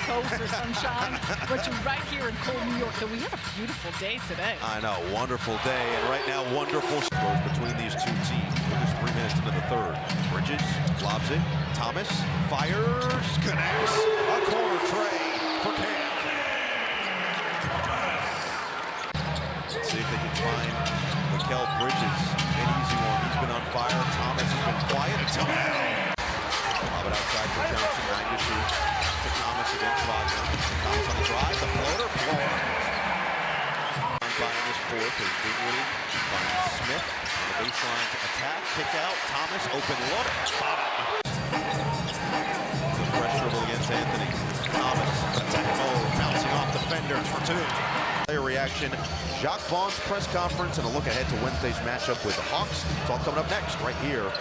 Coast or sunshine, but you're right here in cold New York. So we had a beautiful day today. I know, wonderful day, and right now, wonderful throws between these two teams. We're just 3 minutes into the third. Bridges lobs it. Thomas fires, connects. A corner tray for Cam. Let's see if they can find Mikal Bridges. An easy one. He's been on fire. Thomas has been quiet until now. Lob it outside for Johnson. 9 to shoot. To Thomas against Wagner. Thomas on the drive. The floater. Blown. By in this fourth is Dinwiddie finds Smith on the baseline to attack. Kick out. Thomas open look. Bottom. The fresh dribble against Anthony. Thomas attack mode. Bouncing off defenders for 2. Player reaction. Jacques Vaughn's press conference and a look ahead to Wednesday's matchup with the Hawks. It's all coming up next right here on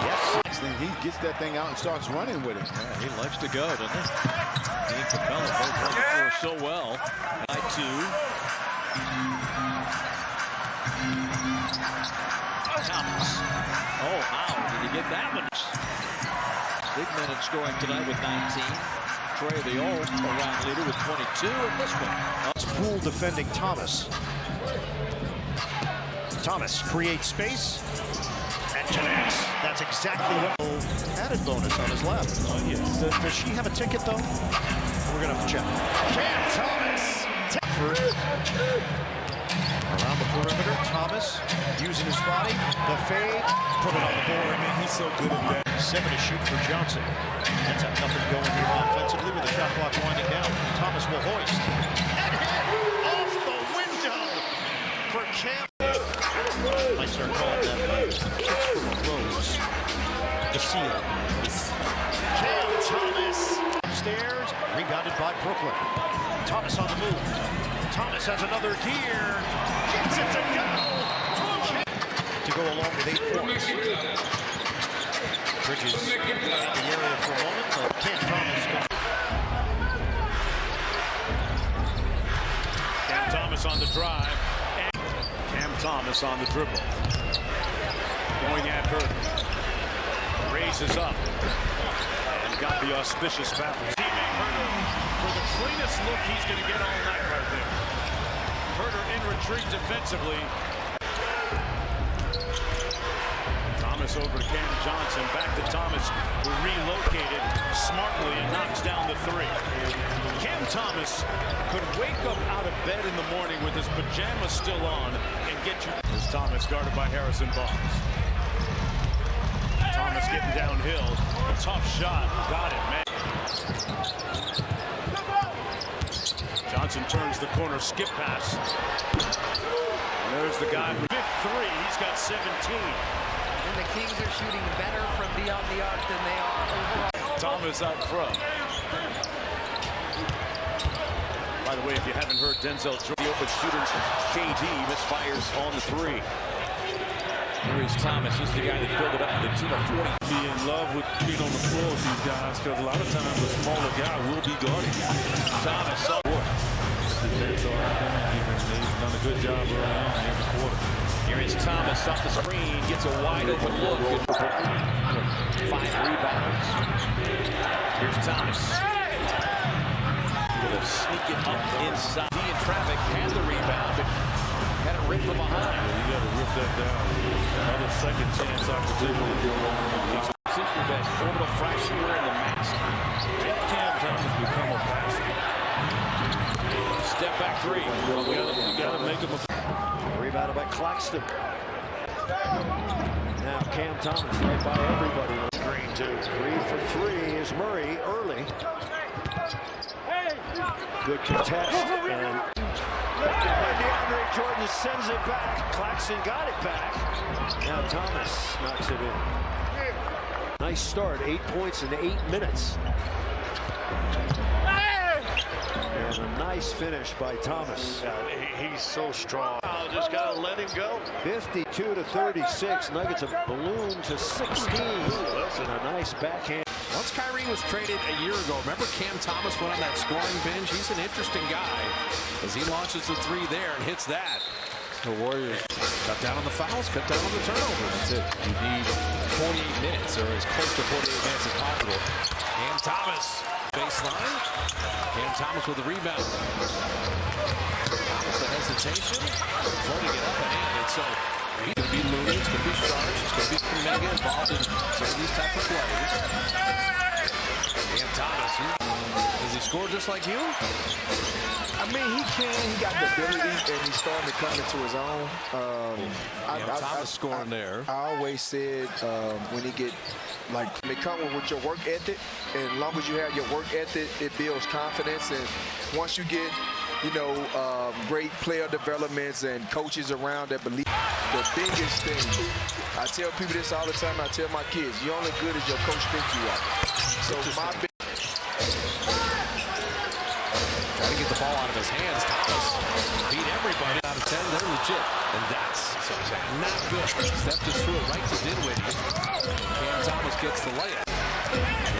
Yes. He gets that thing out and starts running with it. Yeah, he likes to go, doesn't he? He and Capella both run the floor so well. By 2. Thomas. Oh, how did he get that one? Big minute scoring tonight with 19. Trey, the all-around leader, with 22, and this one. Poole defending Thomas. Thomas creates space and connects. That's exactly what added bonus on his lap. Does she have a ticket though? We're gonna have to check. Cam Thomas. Around the perimeter, Thomas using his body. The fade, put it on the board. Man, he's so good at that. 7 to shoot for Johnson. That's have nothing going here offensively with the shot clock winding down. Thomas will hoist. And hit off the window for Cam. Might start calling that kicks from a close. The seal. Cam Thomas. Upstairs, rebounded by Brooklyn. Thomas on the move. Thomas has another gear. Gets it to go. To go along with 8 points. Bridges in the area for a moment. So Cam Thomas. Cam Thomas on the drive. And Cam Thomas on the dribble. Going at Herder. Raises up. And got the auspicious foul. Teammate Herder for the cleanest look he's going to get all night right there. Herder in retreat defensively. Thomas over to Cam Johnson. Back to Thomas, who relocated smartly and knocks down the 3. Cam Thomas could wake up out of bed in the morning with his pajamas still on and get you. As Thomas guarded by Harrison Barnes. Thomas getting downhill. A tough shot. Got it, man. Johnson turns the corner, skip pass. And there's the guy who hit 3. He's got 17. And the Kings are shooting better from beyond the arc than they are overall. Thomas out front. By the way, if you haven't heard Denzel Jordan, the open shooter, KD misfires on the 3. Here is Thomas. He's the guy that filled it up to the tune of 40. Be in love with being on the floor with these guys because a lot of times a smaller guy will be guarding you. Thomas. That's all right. He's done a good job early on in every quarter. Here is Thomas off the screen. Gets a wide open look. 5 rebounds. Here's Thomas. Sneak it up inside. He in traffic. Had the rebound. But had it ripped from behind. You got to rip that down. Another second chance opportunity. Since your best orbital fraction wearing the mask. Cam Thomas become a passer. Step back 3. You got to make him a. Rebounded by Claxton. Now Cam Thomas right by everybody. Screen 2. 3 for 3 is Murray early. Good contest. And DeAndre Jordan sends it back. Claxton got it back. Now Thomas knocks it in. Nice start. 8 points in 8 minutes. And a nice finish by Thomas. He's so strong. Just gotta let him go. 52 to 36. Nuggets have ballooned to 16. And a nice backhand. Once Kyrie was traded a year ago, remember Cam Thomas went on that scoring binge? He's an interesting guy as he launches the 3 there and hits that. The Warriors cut down on the fouls, cut down on the turnovers. That's it. You need 48 minutes or as close to 48 minutes as possible. Cam Thomas Baseline. Cam Thomas with the rebound. Thomas, the hesitation. Floating it up and in. And so he's going to be Looney. It's going to be Sharks. It's going to be Kuminga involved in some of these type of plays. Cam Thomas, does he score just like you? I mean, he can. He got the ability, and he's starting to come into his own. Thomas scoring there. I always said when he get, like, they come with your work ethic, and as long as you have your work ethic, it builds confidence. And once you get, you know, great player developments and coaches around that believe, the biggest thing, I tell people this all the time, I tell my kids, you're only good as your coach thinks you are. So my big trying to get the ball out of his hands. Thomas beat everybody out of 10. They're legit. And that's not good. Steph just threw it right to Dinwiddie. Cam Thomas gets the layup.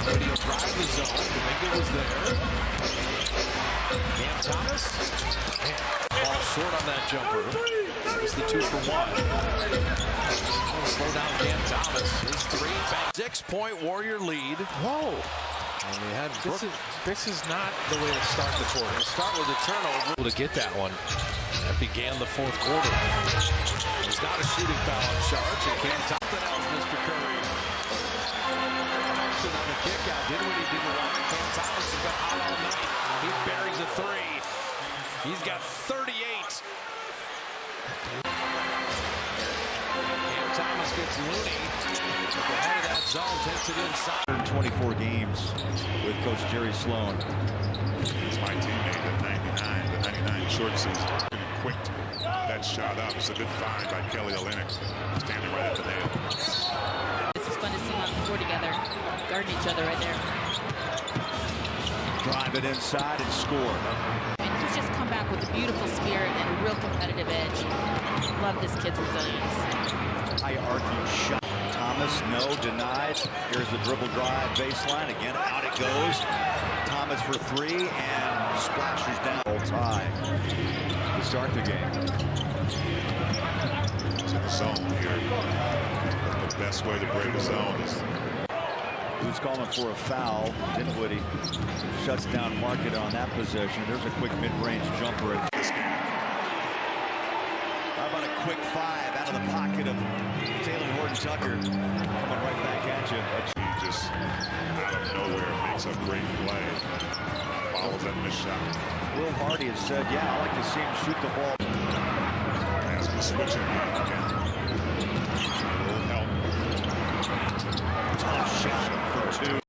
Dinwiddie will drive the zone. Kuminga was there. Cam Thomas. Ball short on that jumper. It's the 2 for 1. Slow down Cam Thomas. His 3 back. 6-point Warrior lead. Whoa. And we had This is not the way to start the quarter. Start with a turnover. Able to get that one. That began the 4th quarter. There's not a shooting foul on Sharp. He can't top it out, Mr. Curry. On the kick out. Dinwiddie didn't want it. Cam Thomas has been hot all night. He buries a 3. He's got 38. Cam Thomas gets Looney. At the head of that zone, takes it inside. 24 games with Coach Jerry Sloan. It's my teammate at 99, the 99 short season. Quick that shot up. It's a good find by Kelly Olynyk. Standing right at the nail. This is fun to see them on the floor together, guarding each other right there. Drive it inside and score. And he's just come back with a beautiful spirit and a real competitive edge. Love this kid's resilience. I argue shot. Thomas, no, denied. Here's the dribble drive, baseline. Again, out it goes. Thomas for 3 and splashes down. Tie to start the game. To the zone here. The best way to break the zone is. Who's calling for a foul? Dinwiddie shuts down Market on that possession. There's a quick mid-range jumper. How about a quick 5 out of the pocket of Taylor Horton-Tucker? Coming right back at you. He just out of nowhere makes a great play. Follows that missed shot. Will Hardy has said, yeah, I like to see him shoot the ball. Has to switch it again. Will help. Tough shot for 2.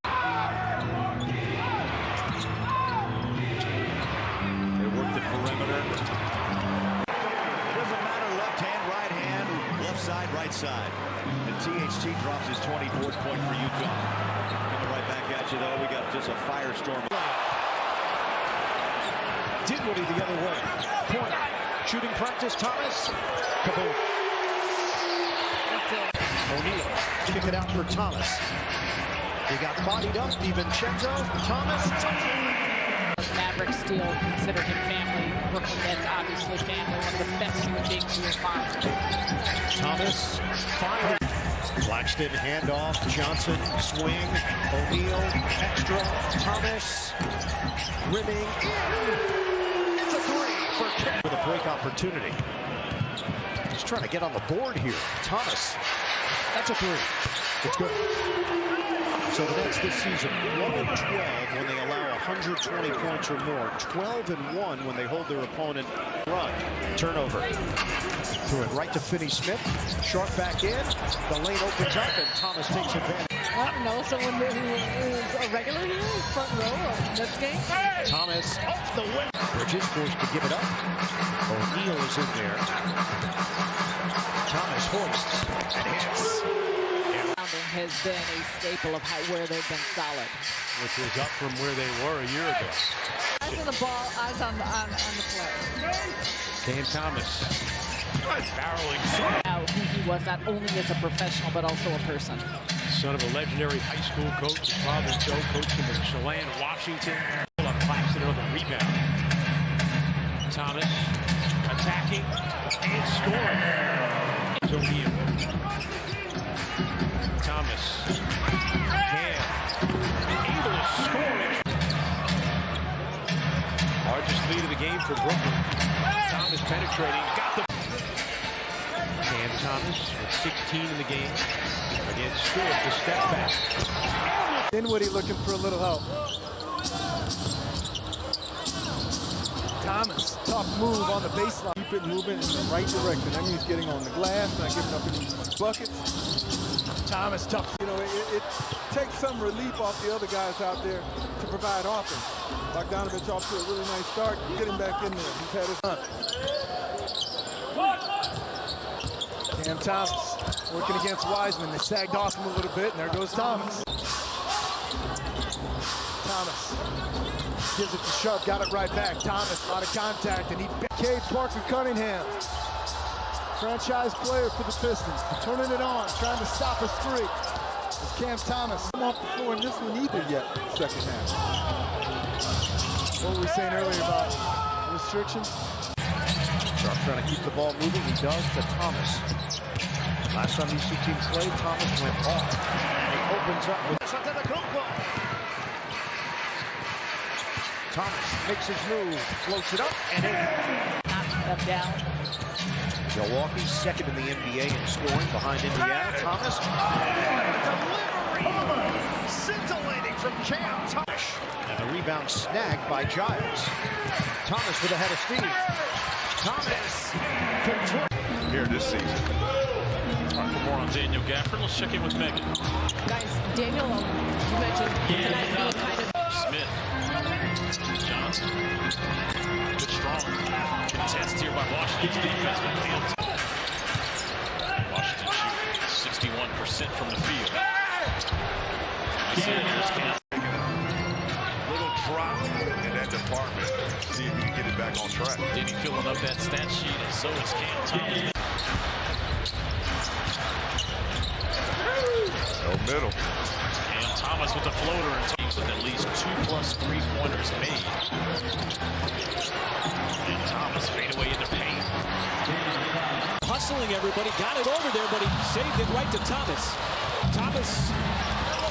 They work the perimeter. Doesn't matter, left hand, right hand, left side, right side. And THT drops his 24th point for Utah. Coming right back at you, though. We got just a firestorm. Dinwiddie the other way. Corner. Shooting practice, Thomas. Kaboom. O'Neal. Kick it out for Thomas. He got bodied up. DiVincenzo. Thomas. Mavericks still consider him family. Brooklyn Nets obviously family. One of the best human beings you'll find. Thomas. Fire. Claxton handoff. Johnson. Swing. O'Neal. Extra. Thomas. Rimming. It's a 3 for Ken. With a break opportunity. He's trying to get on the board here. Thomas. That's a 3. It's good. So the Nets this season, 1-12 when they allow 120 points or more. 12-1 when they hold their opponent run. Turnover. Threw it right to Finney-Smith. Sharp back in. The lane opens up and Thomas takes advantage. I don't know, someone who is a regular here, front row of Nets game. Thomas off the wing. Bridges forced to give it up. O'Neal is in there. Thomas hoists and hits. Has been a staple of where they've been solid. Which was up from where they were a year ago. Eyes on the ball, eyes on the play. Cam Thomas. Barreling. Now who he was not only as a professional but also a person. Son of a legendary high school coach, his father Joe coached him in Chelan, Washington. Claxton on the rebound. Thomas attacking and scoring. O'Neal. Thomas. Cam. Able to score it. Largest lead of the game for Brooklyn. Thomas penetrating, got the... Cam Thomas with 16 in the game against Stewart, the step back. Dinwiddie looking for a little help. Thomas, tough move on the baseline. Keep it moving in the right direction. That means getting on the glass, not giving up any buckets. Thomas, tough. You know, it takes some relief off the other guys out there to provide offense. Bogdanovich off to a really nice start. Get him back in there. He's had his hunt. Cam Thomas working against Wiseman. They sagged off him a little bit, and there goes Thomas. Thomas gives it to Sharp, got it right back. Thomas, a lot of contact, and he Cade Parker Cunningham. Franchise player for the Pistons, turning it on, trying to stop a streak. It's Cam Thomas. Come off the floor in this one either yet, second half. What were we saying earlier about restrictions? Sharp trying to keep the ball moving. He does to Thomas. Last time these two teams played, Thomas went off. He opens up with Thomas makes his move, floats it up, and in. Up down. Milwaukee second in the NBA in scoring behind Indiana. Thomas. Delivery! Scintillating from Cam Thomas. And the rebound snagged by Giles. Thomas with a head of steam. Thomas. Here this season. For more on Daniel Gafford, let's check in with Megan. Guys, Daniel, you mentioned tonight being kind of... Smith. Johnson. Good strong contest here by Washington's defense. Washington shooting 61% from the field. Little drop in that department. See if he can get it back on track. Denny filling up that stat sheet, and so is Cam Thomas. No middle. Cam Thomas with the floater and teams with at least 2+ three-pointers made. And Thomas fade away into paint. Hustling everybody, got it over there, but he saved it right to Thomas. Thomas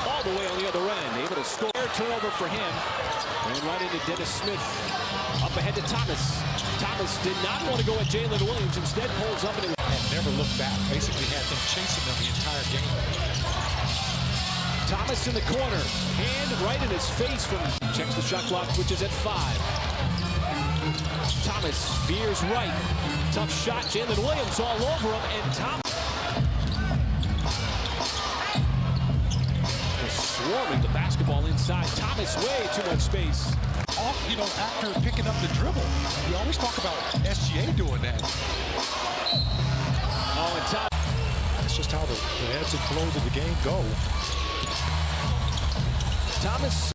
all the way on the other end, able to score. Turnover for him. And right into Dennis Smith. Up ahead to Thomas. Thomas did not want to go at Jalen Williams, instead pulls up and never looked back. Basically had them chasing them the entire game. Thomas in the corner. Hand right in his face from... Checks the shot clock, which is at 5. Thomas veers right. Tough shot. Jalen Williams all over him, and Thomas swarming the basketball inside. Thomas way too much space. You know, after picking up the dribble, we always talk about SGA doing that. Oh, and Thomas. That's just how the ebbs and flows of the game go. Thomas